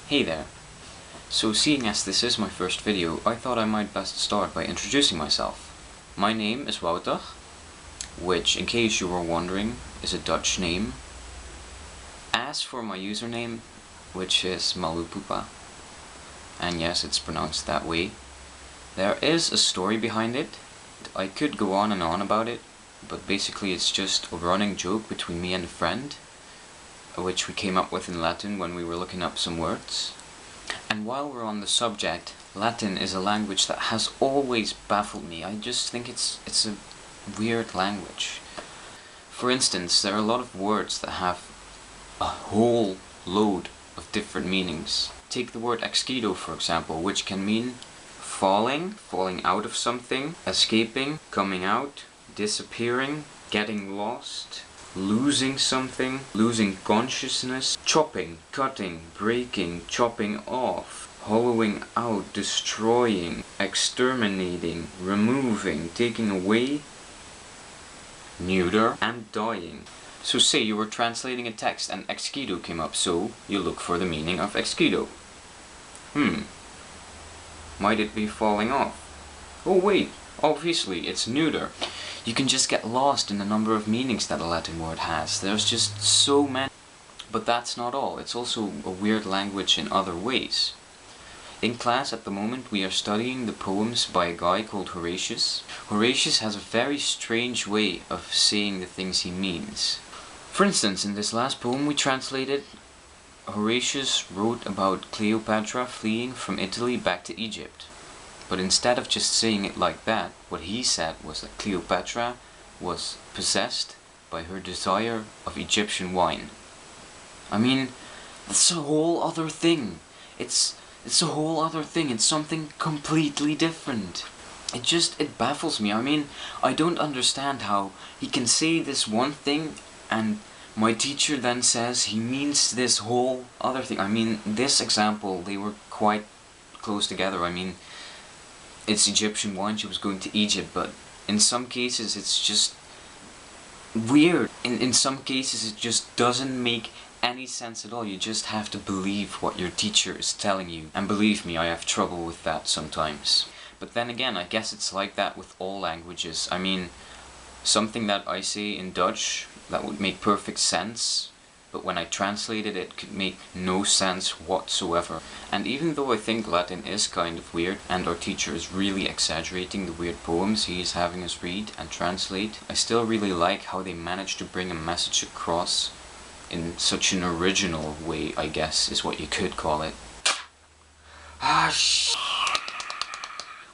Hey there. So seeing as this is my first video, I thought I might best start by introducing myself. My name is Wouter, which, in case you were wondering, is a Dutch name. As for my username, which is Malupupa, and yes, it's pronounced that way, there is a story behind it. I could go on and on about it, but basically it's just a running joke between me and a friend, which we came up with in Latin when we were looking up some words. And while we're on the subject, Latin is a language that has always baffled me. I just think it's a weird language. For instance, there are a lot of words that have a whole load of different meanings. Take the word excedo, for example, which can mean falling out of something, escaping, coming out, disappearing, getting lost, losing something, losing consciousness, chopping, cutting, breaking, chopping off, hollowing out, destroying, exterminating, removing, taking away, neuter, and dying. So say you were translating a text and excedo came up, so you look for the meaning of excedo. Might it be falling off? Oh wait, obviously it's neuter. You can just get lost in the number of meanings that a Latin word has. There's just so many. But that's not all. It's also a weird language in other ways. In class at the moment we are studying the poems by a guy called Horatius. Horatius has a very strange way of saying the things he means. For instance, in this last poem we translated, Horatius wrote about Cleopatra fleeing from Italy back to Egypt. But instead of just saying it like that, what he said was that Cleopatra was possessed by her desire of Egyptian wine. I mean, that's a whole other thing. It's a whole other thing. It's something completely different. It baffles me. I mean, I don't understand how he can say this one thing and my teacher then says he means this whole other thing. I mean, this example, they were quite close together. I mean, it's Egyptian wine, she was going to Egypt, but in some cases it's just weird. In some cases it just doesn't make any sense at all. You just have to believe what your teacher is telling you. And believe me, I have trouble with that sometimes. But then again, I guess it's like that with all languages. I mean, something that I say in Dutch that would make perfect sense, but when I translate it, it could make no sense whatsoever. And even though I think Latin is kind of weird, and our teacher is really exaggerating the weird poems he is having us read and translate, I still really like how they manage to bring a message across in such an original way, I guess, is what you could call it. Ah, shit.